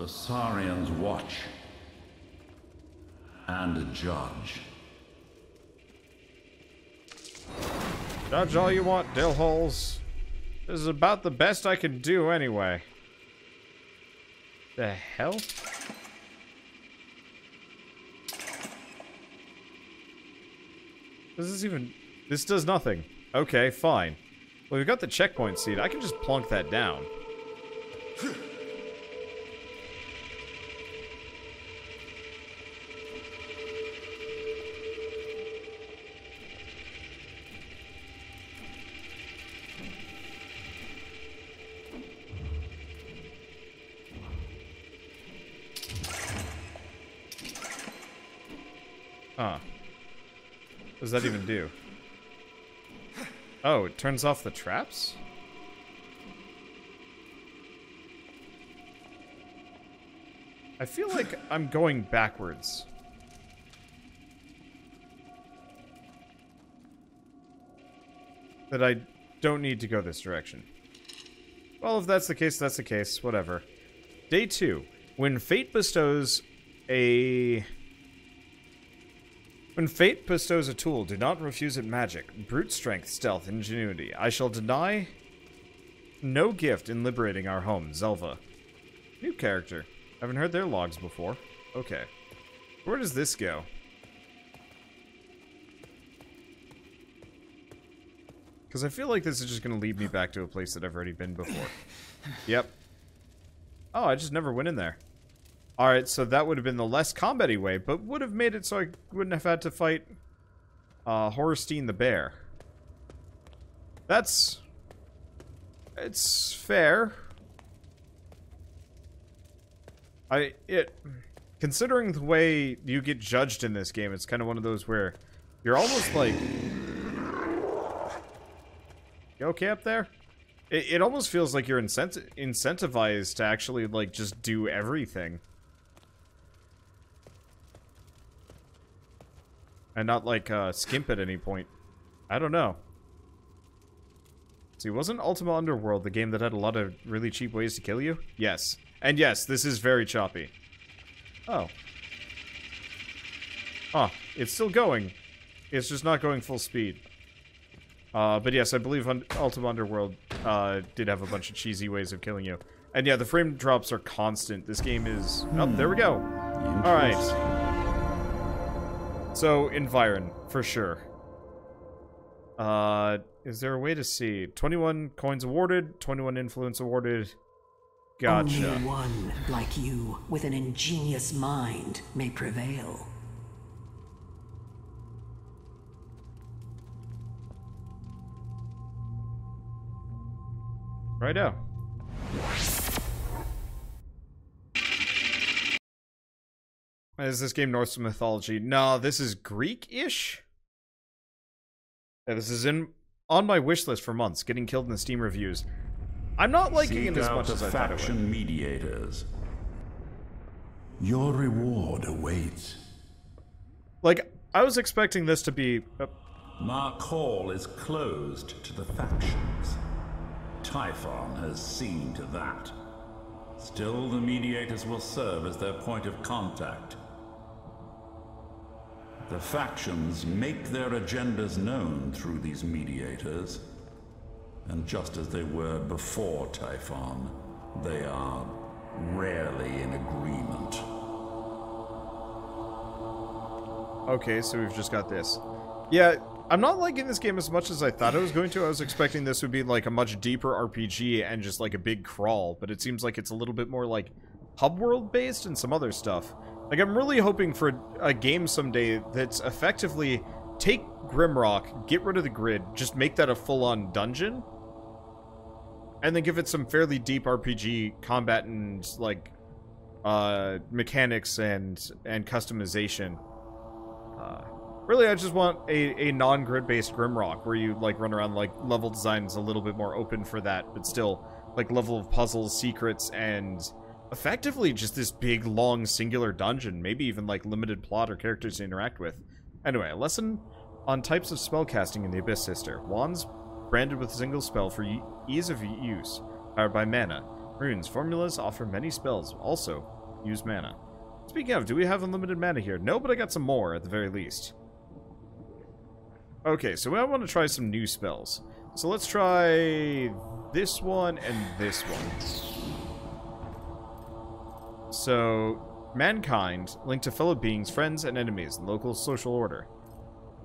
a Saurian's watch, and a judge. Judge all you want, dillholes. This is about the best I can do anyway. The hell? This does nothing. Okay, fine. Well, we've got the checkpoint seed. I can just plunk that down. Huh. What does that even do? Oh, it turns off the traps? I feel like I'm going backwards. That I don't need to go this direction. Well, if that's the case, that's the case. Whatever. Day 2. When fate bestows a tool, do not refuse it magic. Brute strength, stealth, ingenuity. I shall deny no gift in liberating our home. Zelva. New character. Haven't heard their logs before. Okay. Where does this go? Because I feel like this is just going to lead me back to a place that I've already been before. Yep. Oh, I just never went in there. Alright, so that would have been the less combat-y way, but would have made it so I wouldn't have had to fight Horrorstein the bear. It's fair. Considering the way you get judged in this game, it's kind of one of those where you're almost like... You okay up there? It almost feels like you're incentivized to actually, like, just do everything. And not, like, skimp at any point. I don't know. See, wasn't Ultima Underworld the game that had a lot of really cheap ways to kill you? Yes. And yes, this is very choppy. Oh. Huh. It's still going. It's just not going full speed. But yes, I believe Ultima Underworld did have a bunch of cheesy ways of killing you. And yeah, the frame drops are constant. This game is... Oh, there we go. Alright. So, Environ, for sure. Is there a way to see? 21 coins awarded, 21 influence awarded. Gotcha. Only one like you, with an ingenious mind, may prevail. Righto. Is this game Norse mythology? No, this is Greek-ish? Yeah, this is on my wish list for months, getting killed in the Steam reviews. I'm not liking it as much as I thought it would. Faction mediators. Your reward awaits. Like, I was expecting this to be... Mark Hall is closed to the factions. Typhon has seen to that. Still, the mediators will serve as their point of contact. The factions make their agendas known through these mediators. And just as they were before Typhon, they are rarely in agreement. Okay, so we've just got this. Yeah, I'm not liking this game as much as I thought I was going to. I was expecting this would be like a much deeper RPG and just like a big crawl, but it seems like it's a little bit more like hub world based and some other stuff. Like, I'm really hoping for a game someday that's effectively take Grimrock, get rid of the grid, just make that a full-on dungeon, and then give it some fairly deep RPG combat and like mechanics and customization. Really, I just want a non-grid based Grimrock where you like run around, like level design is a little bit more open for that, but still like level of puzzles, secrets, and effectively just this big, long, singular dungeon. Maybe even like limited plot or characters to interact with. Anyway, a lesson on types of spellcasting in the Abyss Sister. Wands branded with a single spell for ease of use, powered by mana. Runes. Formulas offer many spells. Also, use mana. Speaking of, do we have unlimited mana here? No, but I got some more, at the very least. Okay, so I want to try some new spells. So let's try this one and this one. So, mankind, linked to fellow beings, friends, and enemies in local social order.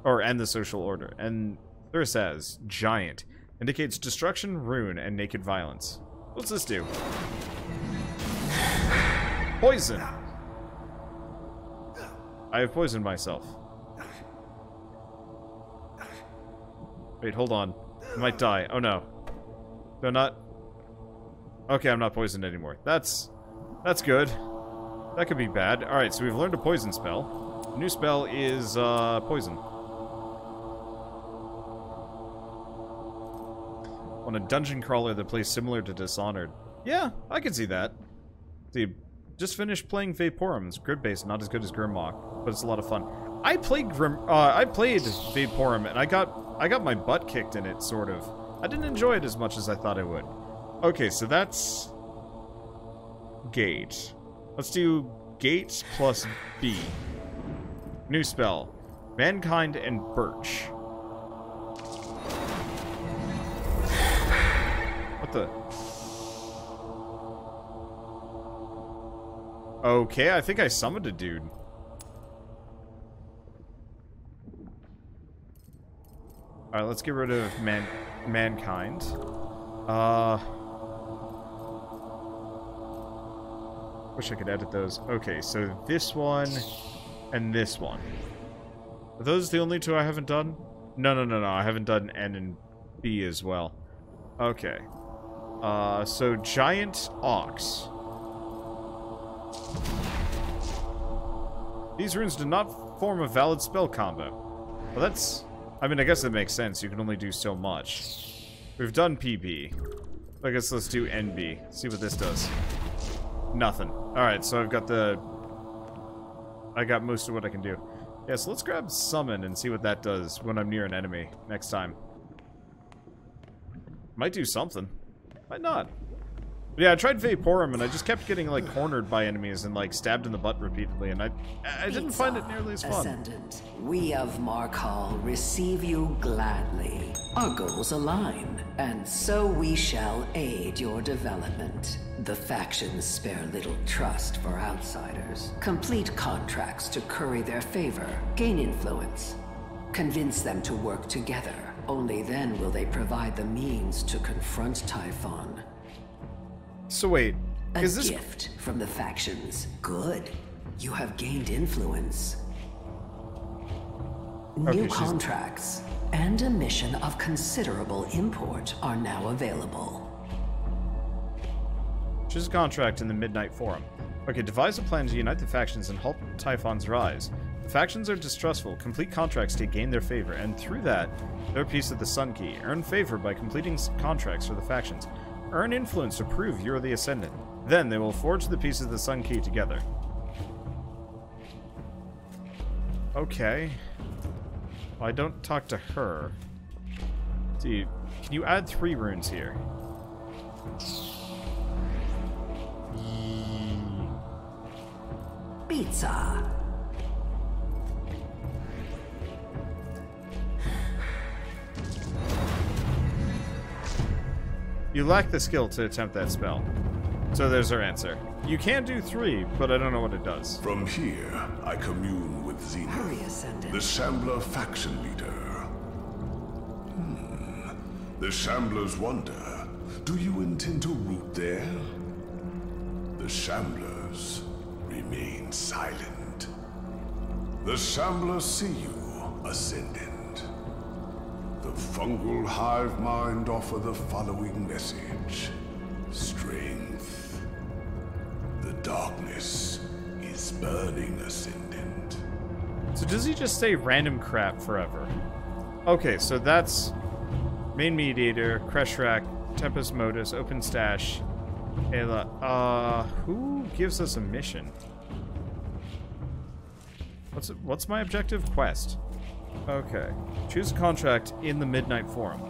And the social order. And there it says, giant. Indicates destruction, ruin, and naked violence. What's this do? Poison! I have poisoned myself. Wait, hold on. I might die. Oh no. No, not... Okay, I'm not poisoned anymore. That's good. That could be bad. Alright, so we've learned a poison spell. The new spell is, poison. On a dungeon crawler that plays similar to Dishonored. Yeah, I can see that. See, just finished playing Vaporum. It's grid-based, not as good as Grimlock, but it's a lot of fun. I played Vaporum, and I got my butt kicked in it, sort of. I didn't enjoy it as much as I thought I would. Okay, so that's... Gate. Let's do Gate plus B. New spell. Mankind and Birch. What the... Okay, I think I summoned a dude. Alright, let's get rid of mankind. Wish I could edit those. Okay, so this one and this one. Are those the only two I haven't done? No. I haven't done N and B as well. Okay. So Giant Ox. These runes do not form a valid spell combo. Well, that's... I mean, I guess that makes sense. You can only do so much. We've done PB. I guess let's do NB. See what this does. Nothing. Alright, so I've got the... I got most of what I can do. Yeah, so let's grab Summon and see what that does when I'm near an enemy next time. Might do something. Might not. But yeah, I tried Vaporum and I just kept getting, like, cornered by enemies and, like, stabbed in the butt repeatedly, and I didn't find it nearly as fun. Ascendant, we of Markhal receive you gladly. Our goals align, and so we shall aid your development. The factions spare little trust for outsiders. Complete contracts to curry their favor, gain influence. Convince them to work together. Only then will they provide the means to confront Typhon. So wait, is this... A gift from the factions. Good. You have gained influence. Okay, New contracts and a mission of considerable import are now available. Choose a contract in the Midnight Forum. Okay, devise a plan to unite the factions and halt Typhon's rise. The factions are distrustful. Complete contracts to gain their favor, and through that, their piece of the Sun Key. Earn favor by completing contracts for the factions. Earn influence to prove you're the Ascendant. Then they will forge the pieces of the Sun Key together. Okay. Well, I don't talk to her. See, can you add 3 runes here? Pizza. You lack the skill to attempt that spell. So there's our answer. You can do 3, but I don't know what it does. From here, I commune with Hurry, Zenith, Ascendant. the Shambler faction leader. The Shamblers wonder, do you intend to root there? The Shamblers remain silent. The Shamblers see you, Ascendant. The fungal hive mind offer the following message. Strength. The darkness is burning, Ascendant. So does he just say random crap forever? Okay, so that's Main Mediator, Kreshrak, Tempest Modus, Open Stash, Ayla. Who gives us a mission? What's my objective? Quest. Okay. Choose a contract in the Midnight Forum.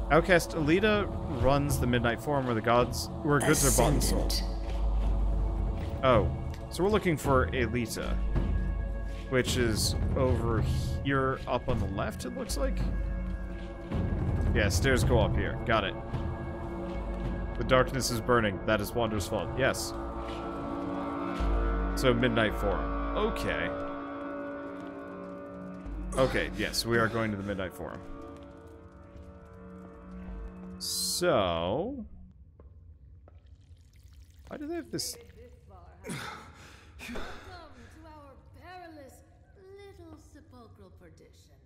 Outcast Alita runs the Midnight Forum where goods are bought and sold. Oh, so we're looking for Alita, which is over here up on the left, it looks like. Yeah, stairs go up here. Got it. The darkness is burning. That is Wander's fault. Yes. So, Midnight Forum. Okay. Okay, yes, we are going to the Midnight Forum. So... why do they have this... Welcome to our perilous little sepulchral perdition.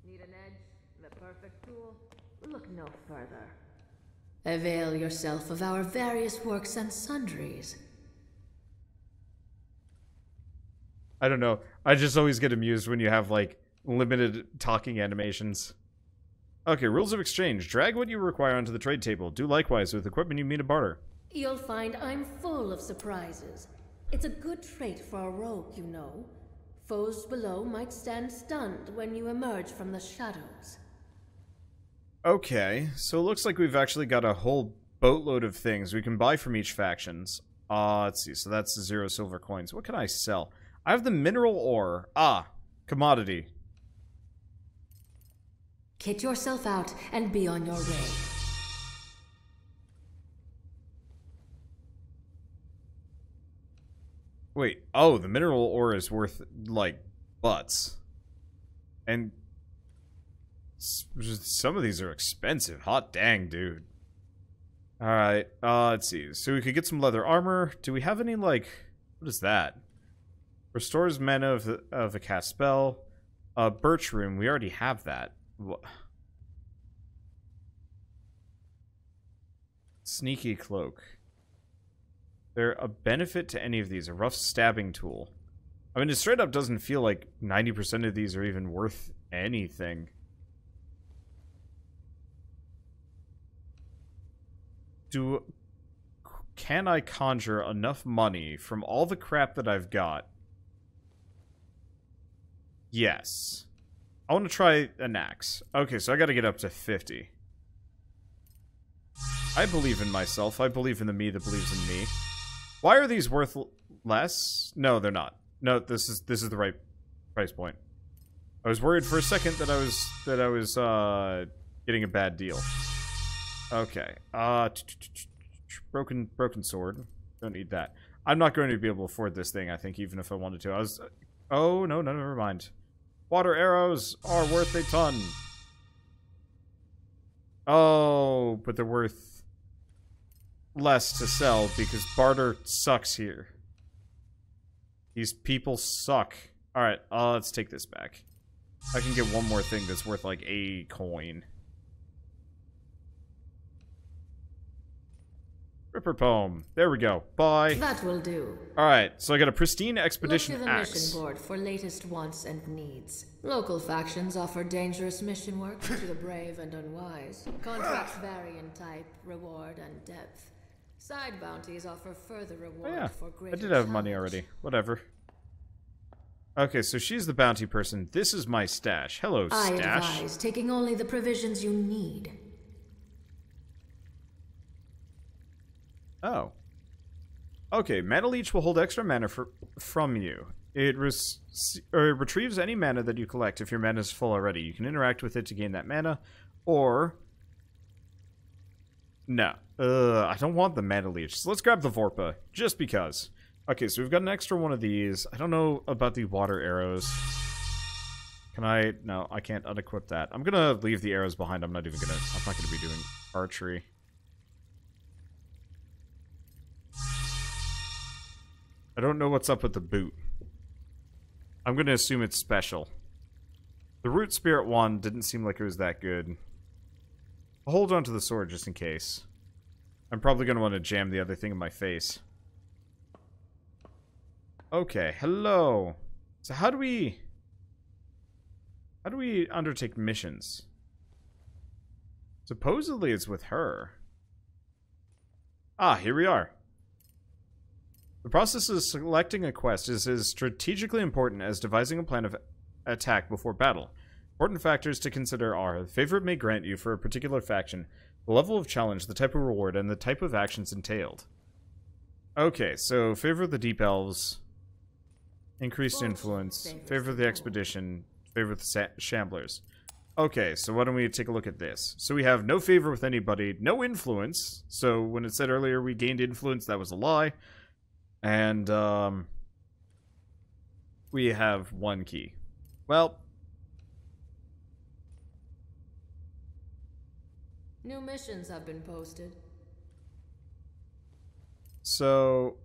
Need an edge? The perfect tool? Look no further. Avail yourself of our various works and sundries. I don't know. I just always get amused when you have, like, limited talking animations. Okay, rules of exchange. Drag what you require onto the trade table. Do likewise with equipment you mean to barter. You'll find I'm full of surprises. It's a good trait for a rogue, you know. Foes below might stand stunned when you emerge from the shadows. Okay, so it looks like we've actually got a whole boatload of things we can buy from each factions. Let's see, so that's 0 silver coins. What can I sell? I have the mineral ore. Ah, commodity. Kit yourself out and be on your way. Wait, oh, the mineral ore is worth, like, butts. And some of these are expensive. Hot dang, dude. Alright, let's see. So we could get some leather armor. Do we have any, like, what is that? Restores mana of a cast spell. Birch room, we already have that. Sneaky cloak. There a benefit to any of these? A rough stabbing tool. I mean, it straight up doesn't feel like 90% of these are even worth anything. Can I conjure enough money from all the crap that I've got? Yes. I want to try an axe. Okay, so I gotta get up to 50. I believe in myself. I believe in the me that believes in me. Why are these worth less? No, they're not. No, this is the right price point. I was worried for a second that I was getting a bad deal. Okay. Broken sword. Don't need that. I'm not going to be able to afford this thing, I think, even if I wanted to. Oh, no, never mind. Water arrows are worth a ton. Oh, but they're worth less to sell because barter sucks here. These people suck. Alright, let's take this back. I can get one more thing that's worth like a coin. Ripper poem. There we go. Bye. That will do. Alright, so I got a pristine expedition Look to the axe. mission board for latest wants and needs. Local factions offer dangerous mission work to the brave and unwise. Contracts vary in type, reward, and depth. Side bounties offer further reward for greater I did have challenge. money already. Whatever. Okay, so she's the bounty person. This is my stash. Hello, I stash. advise taking only the provisions you need. Oh. Okay, Mana Leech will hold extra mana from you. It retrieves any mana that you collect if your mana is full already. You can interact with it to gain that mana, or... No. I don't want the Mana Leech. So let's grab the Vorpa, just because. Okay, so we've got an extra one of these. I don't know about the water arrows. Can I... No, I can't unequip that. I'm gonna leave the arrows behind. I'm not gonna be doing archery. I don't know what's up with the boot. I'm gonna assume it's special. The Root Spirit one didn't seem like it was that good. I'll hold on to the sword just in case. I'm probably gonna want to jam the other thing in my face. Okay, hello. So how do we undertake missions? Supposedly it's with her. Ah, here we are. The process of selecting a quest is as strategically important as devising a plan of attack before battle. Important factors to consider are the favor it may grant you for a particular faction, the level of challenge, the type of reward, and the type of actions entailed. Okay, so favor of the Deep Elves, increased influence, favor of the Expedition, favor of the Shamblers. Okay, so why don't we take a look at this? So we have no favor with anybody, no influence. So when it said earlier we gained influence, that was a lie. And, we have 1 key. Well, New missions have been posted. so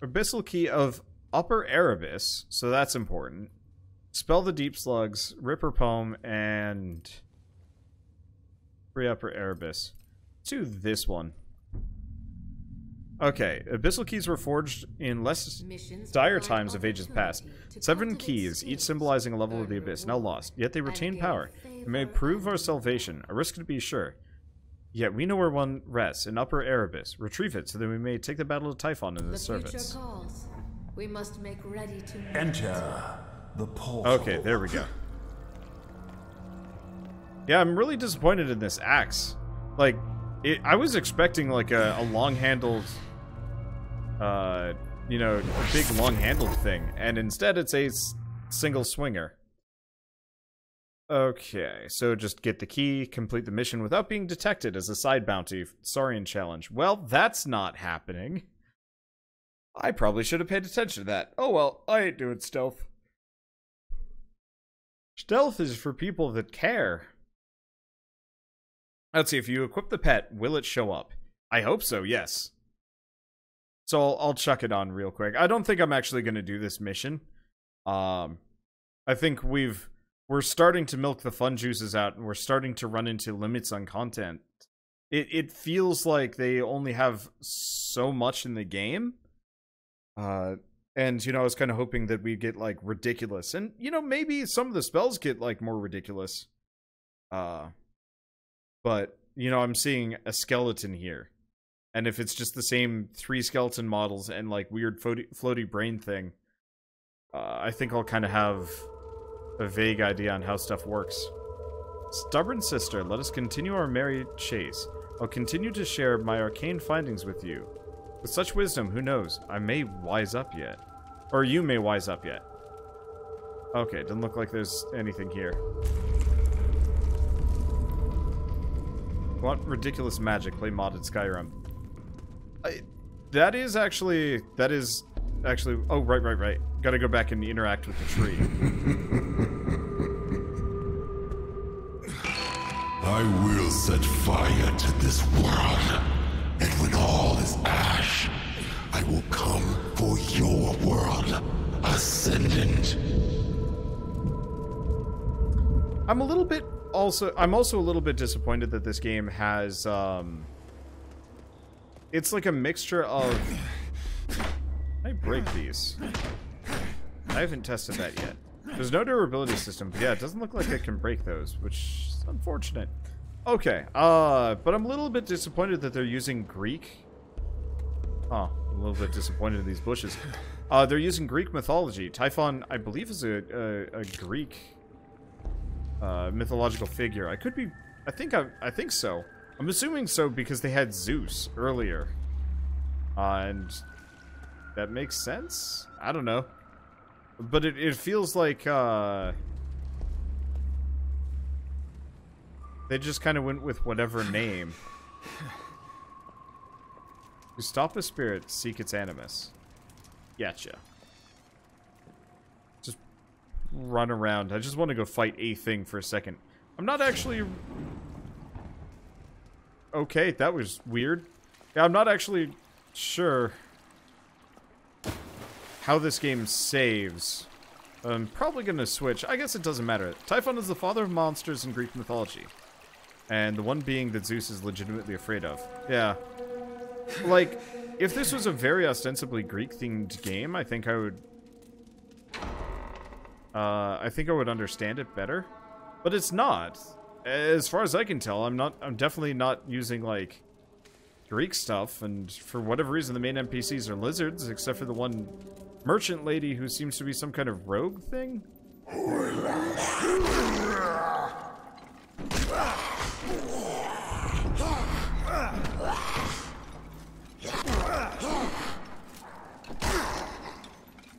Abyssal Key of Upper Erebus, so that's important. Spell the Deep Slugs, Ripper Poem, and free Upper Erebus. Let's do this one. Okay, Abyssal Keys were forged in less dire times of ages past. 7 keys, each symbolizing a level of the Abyss, now lost. Yet they retain power. It may prove our salvation, a risk to be sure. Yet we know where one rests, in Upper Erebus. Retrieve it so that we may take the battle of Typhon in the service. Future calls. We must make ready to meet. Enter the portal. Okay, there we go. Yeah, I'm really disappointed in this axe. Like, I was expecting like a long-handled, you know, a big long-handled thing, and instead it's a single swinger. Okay, so just get the key, complete the mission without being detected as a side bounty, Saurian challenge. Well, that's not happening. I probably should have paid attention to that. Oh well, I ain't doing stealth. Stealth is for people that care. Let's see, if you equip the pet, will it show up? I hope so, yes. So I'll chuck it on real quick. I don't think I'm actually going to do this mission. I think we're starting to milk the fun juices out, and we're starting to run into limits on content. It feels like they only have so much in the game. And, you know, I was kind of hoping that we'd get, like, ridiculous. And, you know, maybe some of the spells get, like, more ridiculous. But, you know, I'm seeing a skeleton here. And if it's just the same 3 skeleton models and, like, weird floaty brain thing, I think I'll kind of have a vague idea on how stuff works. Stubborn sister, let us continue our merry chase. I'll continue to share my arcane findings with you. With such wisdom, who knows? I may wise up yet. Or you may wise up yet. Okay, doesn't look like there's anything here. Want ridiculous magic, play modded Skyrim. That is actually... Oh, right. Gotta go back and interact with the tree. I will set fire to this world. And when all is ash, I will come for your world, Ascendant. I'm also a little bit disappointed that this game has, it's like a mixture of... I break these. I haven't tested that yet. There's no durability system, but yeah, it doesn't look like I can break those, which is unfortunate. Okay, but I'm a little bit disappointed that they're using Greek. Oh, I'm a little bit disappointed in these bushes. They're using Greek mythology. Typhon, I believe, is a Greek mythological figure. I could be... I think so. I'm assuming so because they had Zeus earlier. And that makes sense? I don't know. But it feels like, they just kind of went with whatever name. To stop a spirit, seek its animus. Gotcha. Just run around. I just want to go fight a thing for a second. I'm not actually... Okay, that was weird. Yeah, I'm not actually sure how this game saves. I'm probably going to switch. I guess it doesn't matter. Typhon is the father of monsters in Greek mythology. And the one being that Zeus is legitimately afraid of. Yeah. Like, if this was a very ostensibly Greek-themed game, I think I would understand it better. But it's not. As far as I can tell, I'm definitely not using, like, Greek stuff, and for whatever reason, the main NPCs are lizards, except for the one merchant lady who seems to be some kind of rogue thing.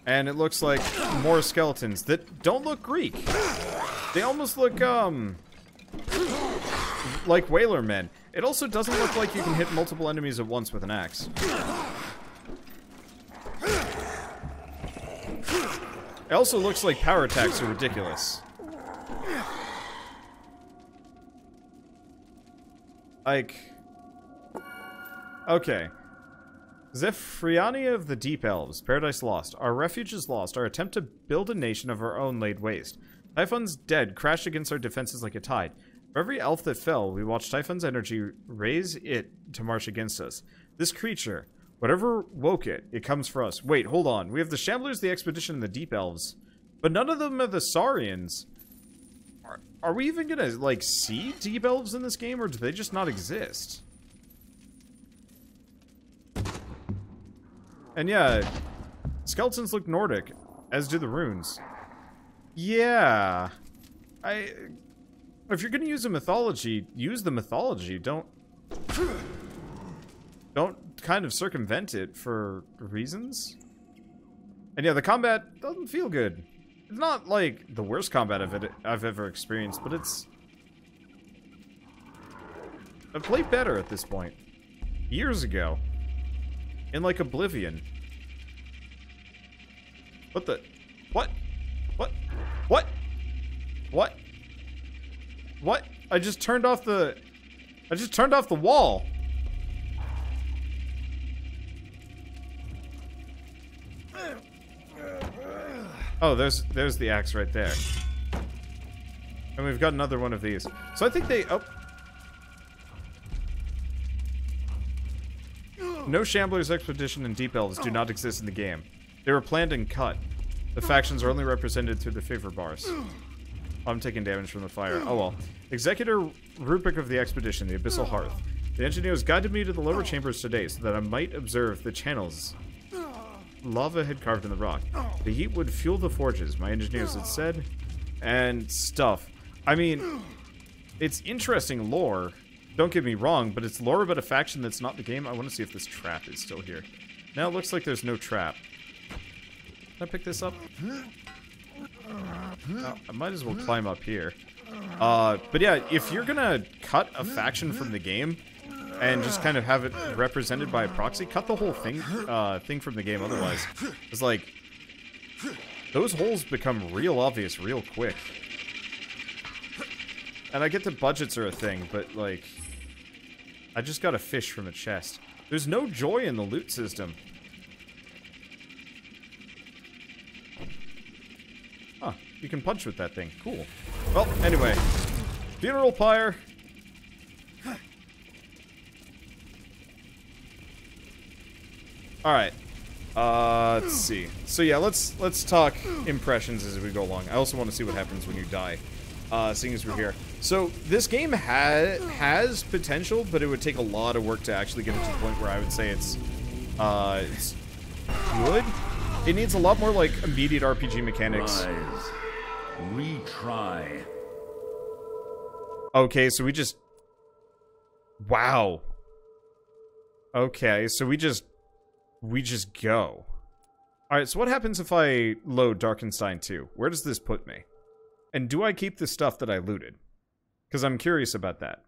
And it looks like more skeletons that don't look Greek. They almost look, like whaler men. It also doesn't look like you can hit multiple enemies at once with an axe. It also looks like power attacks are ridiculous. Like... Okay. Zephyriania of the Deep Elves, Paradise Lost. Our refuge is lost. Our attempt to build a nation of our own laid waste. Typhon's dead crashed against our defenses like a tide. For every elf that fell, we watched Typhon's energy raise it to march against us. This creature, whatever woke it, it comes for us. Wait, hold on. We have the Shamblers, the Expedition, and the Deep Elves. But none of them are the Saurians. Are we even gonna, like, see Deep Elves in this game, or do they just not exist? And yeah, skeletons look Nordic, as do the runes. Yeah. If you're gonna use a mythology, use the mythology. Don't kind of circumvent it for reasons. And yeah, the combat doesn't feel good. It's not like the worst combat I've ever experienced, but I've played better at this point. Years ago. In, like, Oblivion. What the... What? What? What? What? What? I just turned off the... I just turned off the wall. Oh, there's the axe right there. And we've got another one of these. So I think they... Oh. No Shamblers, Expedition, and Deep Elves do not exist in the game. They were planned and cut. The factions are only represented through the favor bars. Oh, I'm taking damage from the fire. Oh well. Executor Rubric of the Expedition, the Abyssal Hearth. The engineers guided me to the lower chambers today so that I might observe the channels lava had carved in the rock. The heat would fuel the forges, my engineers had said, and stuff. I mean, it's interesting lore. Don't get me wrong, but it's lore about a faction that's not the game. I want to see if this trap is still here. Now it looks like there's no trap. Can I pick this up? Oh, I might as well climb up here. But yeah, if you're gonna cut a faction from the game and just kind of have it represented by a proxy, cut the whole thing from the game otherwise. It's like, those holes become real obvious real quick. And I get the budgets are a thing, but like... I just got a fish from a chest. There's no joy in the loot system. Huh, you can punch with that thing. Cool. Well, anyway. Funeral pyre. Alright. Let's see. So yeah, let's talk impressions as we go along. I also want to see what happens when you die. Seeing as we're here. So, this game has potential, but it would take a lot of work to actually get it to the point where I would say it's good. It needs a lot more, like, immediate RPG mechanics. Rise. Retry. Okay, so we just... Wow. Okay, so we just go. Alright, so what happens if I load Darkenstein 2? Where does this put me? And do I keep the stuff that I looted? Because I'm curious about that.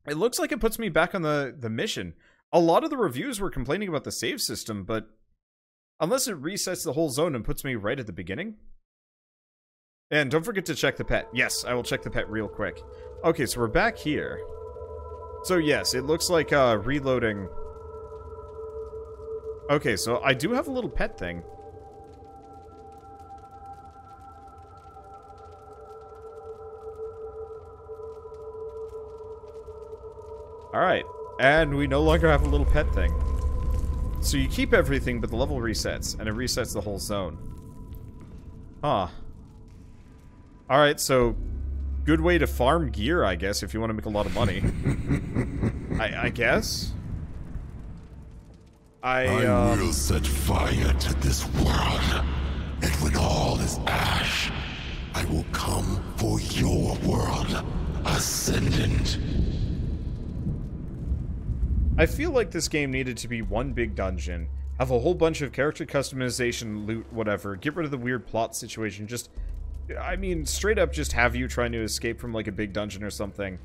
It looks like it puts me back on the mission. A lot of the reviews were complaining about the save system, but unless it resets the whole zone and puts me right at the beginning. And don't forget to check the pet. Yes, I will check the pet real quick. Okay, so we're back here. So yes, it looks like reloading. Okay, so I do have a little pet thing. Alright, and we no longer have a little pet thing. So you keep everything, but the level resets, and it resets the whole zone. Huh. Alright, so good way to farm gear, I guess, if you want to make a lot of money. I guess? I will set fire to this world, And when all is ash, I will come for your world, Ascendant. I feel like this game needed to be one big dungeon, have a whole bunch of character customization, loot, whatever, get rid of the weird plot situation, just, I mean, straight up just have you trying to escape from, like, a big dungeon or something.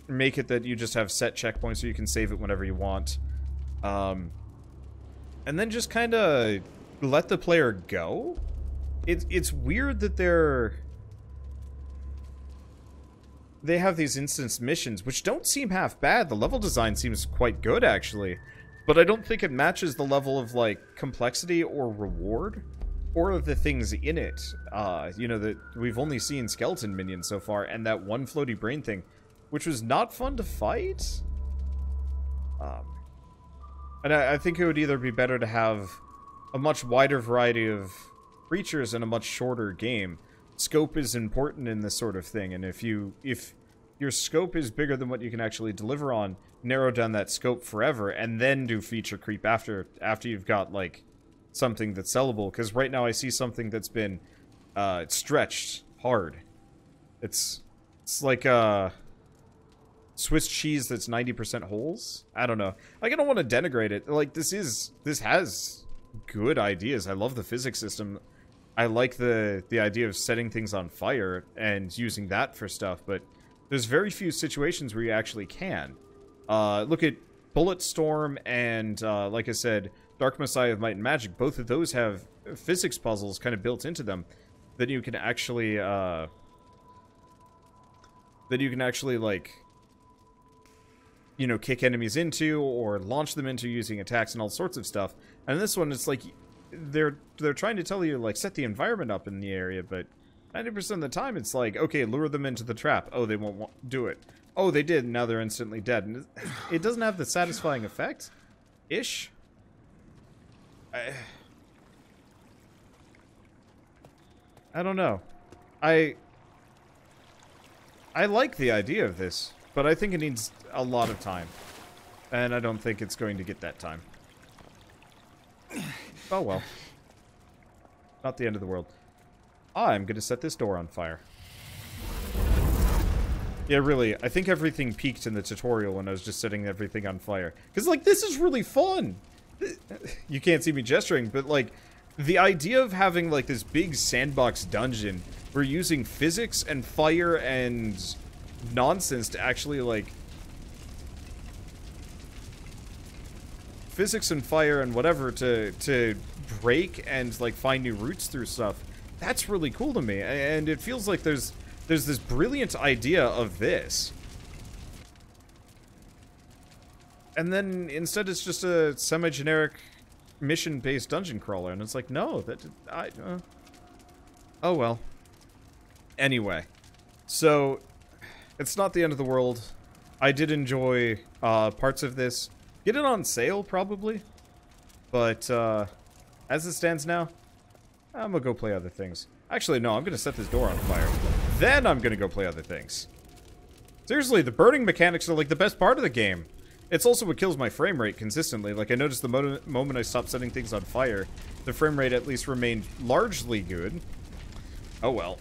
Make it that you just have set checkpoints so you can save it whenever you want. And then just kind of let the player go? It's weird that they have these instance missions, which don't seem half bad. The level design seems quite good, actually. But I don't think it matches the level of, like, complexity or reward, or the things in it. You know, that we've only seen skeleton minions so far, and that one floaty brain thing, which was not fun to fight. And I think it would either be better to have a much wider variety of creatures in a much shorter game. Scope is important in this sort of thing, and if your scope is bigger than what you can actually deliver on, narrow down that scope forever, and then do feature creep after you've got, like, something that's sellable. Because right now I see something that's been stretched hard. It's like Swiss cheese that's 90% holes. I don't know. Like, I don't want to denigrate it. Like, this has good ideas. I love the physics system. I like the idea of setting things on fire and using that for stuff, but there's very few situations where you actually can. Look at Bulletstorm and, like I said, Dark Messiah of Might and Magic. Both of those have physics puzzles kind of built into them that you can actually, like, you know, kick enemies into or launch them into using attacks and all sorts of stuff. And this one, it's like they're trying to tell you, like, set the environment up in the area, but 90% of the time it's like, okay, lure them into the trap. Oh, they won't do it. Oh, they did, and now they're instantly dead. And it doesn't have the satisfying effect ish. I don't know. I like the idea of this, but I think it needs a lot of time. And I don't think it's going to get that time. Oh well. Not the end of the world. I'm gonna set this door on fire. Yeah, really, I think everything peaked in the tutorial when I was just setting everything on fire. Because, like, this is really fun! You can't see me gesturing, but, like, the idea of having, like, this big sandbox dungeon, we're using physics and fire and nonsense to actually, like... physics and fire and whatever to break and, like, find new routes through stuff. That's really cool to me, and it feels like there's this brilliant idea of this. And then instead it's just a semi-generic mission-based dungeon crawler, and it's like, no, oh well. Anyway, so it's not the end of the world. I did enjoy parts of this. Get it on sale, probably. But as it stands now, I'm gonna go play other things. Actually, no, I'm gonna set this door on fire. Then I'm gonna go play other things. Seriously, the burning mechanics are like the best part of the game. It's also what kills my frame rate consistently. Like, I noticed the moment I stopped setting things on fire, the frame rate at least remained largely good. Oh well.